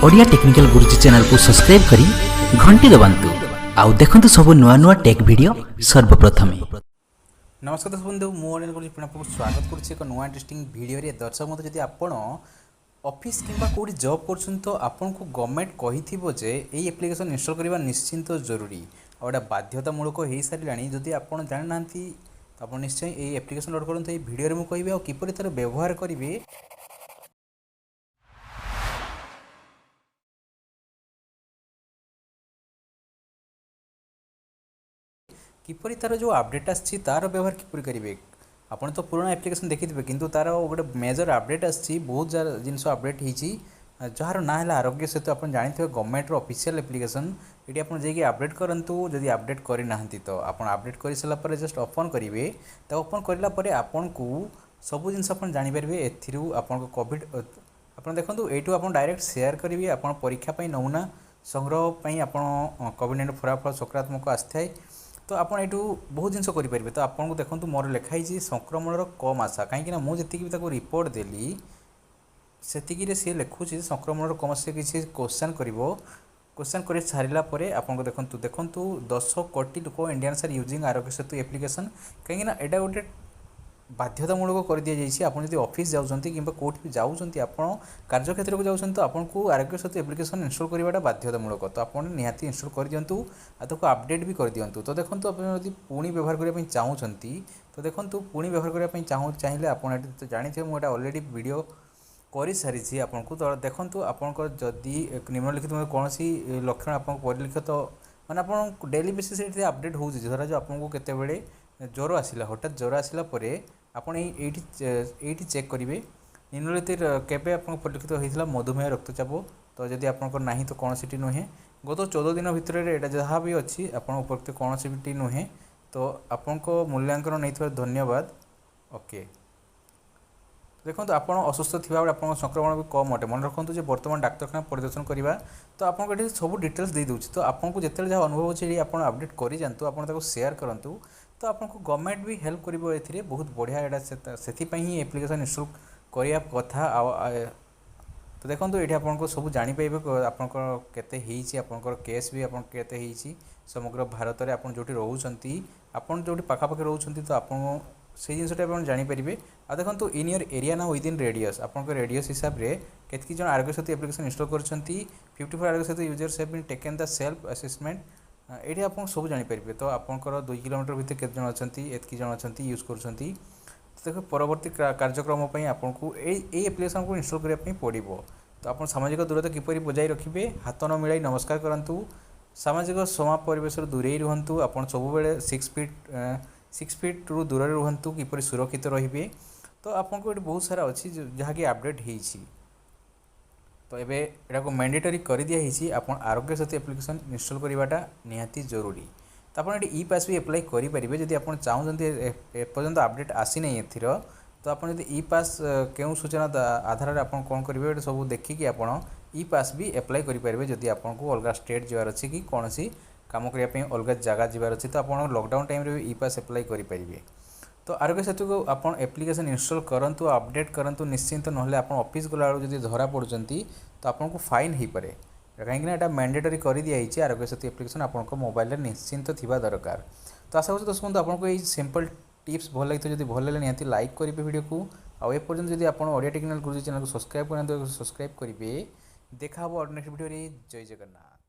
Odia technical गुरुजी channel को subscribe करी घंटी दबांतु आउ देखंतु सब नुआ नुआ टेक वीडियो सर्वप्रथम। नमस्कार दर्शक बंधु मुझे आपको स्वागत करुच्ची एक नुआ इंटरेस्टिंग वीडियो रे। दर्शक बंधु जदि आपण ऑफिस किंबा कोडी जॉब करछन तो आपन को गवर्नमेंट कहिथिबो जे एई एप्लिकेशन इंस्टॉल करबा निश्चिंत जरूरी और एटा बाध्यतामूलक हो साराणी। जदि आपण जानि नांती तो आपण निश्चय एई एप्लिकेशन लोड करंतु। एई वीडियो रे मु कहिबे आ किपरि तार व्यवहार करिवे किपरि तार जो अपडेट आछि तार व्यवहार किपरि करिवे। आपण तो पुराना एप्लिकेशन देखिथिबे किंतु तार गोटे मेजर अपडेट आछि बहुत जिनस अपडेट होईछि जार ना है आरोग्य सेतु। आप जानते गवर्नमेंट ऑफिशियल एप्लिकेशन ये आप अपडेट करंतु। जदि अपडेट करना तो आप अपडेट कर सारा पर जस्ट ओपन करेंगे तो ओपन करापर आपन को सब जिन जानीपारे एथरू आपन कोविड आप देखो यू आप डायरेक्ट शेयर करेंगे आप परीक्षा नमूना संग्रह आप कोविड-19 फलाफल सकारात्मक आसी तो आप बहुत जिन करेंगे। तो आपको देखो मोर लिखाई संक्रमण कम आशा कहीं मुझे रिपोर्ट देली से सी लिखुची संक्रमण कम से किसी क्वेश्चन क्वेश्चन कर सारा पर आपको देखो देखो 10 कोटी लोक Indians are using Aarogya Setu application कहीं यहाँ गोटे बाध्यतामूलक कर दी जाइए। आप जब ऑफिस जाऊँच कि कौट भी जाऊँच आप कार्यक्षेत्र को जाऊँ तो आपको आरोग्य सेतु एप्लिकेशन इंस्टॉल करवाटा बाध्यतामूलक। तो आप निहाती इंस्टॉल कर दिंतु आपको अपडेट भी कर दिंतु। तो देखो आप पुणी व्यवहार करने चाहूँगी तो देखो पुणी व्यवहार करने चाहिए आप जानते मुझे अलरेडी वीडियो कर सारी आपको। तो देखो आपंकर जदि निम्नलिखित कौन लक्षण आप परिलक्षित मैंने आप डेली बेसिस अपडेट हो धरा जो आपको केतबेले ज्वर आसला हठात ज्वर आसला आपड़ ये चेक करेंगे निम्नलिखित केवे आप परिलक्षित होता मधुमेह रक्तचाप। तो जदि आपंकर ना तो कौन सी नुहे गत 14 दिन भितर यहाँ जहाँ भी अच्छी आप उपरोक्त कौन सी नुहे। तो आपण मूल्यांकन नहीं धन्यवाद। ओके देखो आप असुस्थ थी आप संक्रमण भी कम अटे मन रखु बर्तमान डाक्तखाना परिदर्शन करवा। तो आपको ये सब डिटेल्स दे दूँ तो आपको जिते जहाँ अनुभव अच्छे आप अपडेट कर जातु आप सेयार करूँ तो आपको गवर्नमेंट भी हेल्प कर बहुत बढ़िया यहाँ से ही एप्लिकेशन इंस्टॉल करने कथा। तो देखो ये आपको सब जापारे आपंकर केस भी आपते समग्र भारत में आप जो रोच आप जो पाखापाखि रोच तो आप से जिनटा आप जानीपारे। आ देखो इन योर एरिया ना विदिन रेडियस आप रेडियस हिसाब से केतकी जन आरोग्य सेतु एप्लिकेशन इंस्टॉल कर 54 Aarogya Setu users have been taken the self assessment ये आप सब जानीपारे। तो आपंकर 2 किलोमीटर भितर केत जन अच्छा एतकी जन अच्छा यूज कर देखो परवर्ती कार्यक्रम आपको ये एप्लिकेशन को इंस्टॉल करने पड़ो। तो आप सामाजिक दूरता किपरि बजाय रखिए हाथ न मिलाई नमस्कार करूँ सामाजिक समा परिवेश दूरे रुहतु आप सब 6 फीट रु दूर रुहतु किपरि सुरक्षित रे। तो आपको ये बहुत सारा अच्छी जहाँकि अपडेट होती। तो ये यहाँ मैंडेटरी कर दिखाई आप आरोग्य सेतु एप्लिकेशन इंस्टॉल करवाटा निहाती जरूरी। तो आप ई पास भी एप्लाई करेंगे जदि आप चाहते एपर्यंत अपडेट आसी नहीं एथर। तो आप ई पास क्यों सूचना आधार आप कौन करेंगे सब देखिकी आप ई पास भी एप्लाई करेंगे जदि आपको अलग स्टेट जबार अच्छी कि कौन सी काम करने अलग जगह जबार अच्छी। तो आप लॉकडाउन टाइम रे ई पास एप्लाई करेंगे। तो आरोग्य सेतु को आप एप्लिकेशन इंस्टॉल करूँ अपडेट करूँ निश्चिंत ना आप ऑफिस गला जब धरा पड़ुंट तो आपको फाइन हो पाए कहीं मैंडेटरी कर दिखाई आरोग्य सेतु एप्लिकेशन आप मोबाइल निश्चिंत थी दरकार। तो आशा करूँ दर्शक आपको ये सिंपल टिप्स भल लगी जब भल लगे निहाती लाइक करेंगे वीडियो को आउ एपर्यंत जब आप ओडिया टेक्निकल गुरुजी चैनल को सब्सक्राइब करेंगे सब्सक्राइब करेंगे। देखा नेक्स्ट वीडियो। जय जगन्नाथ।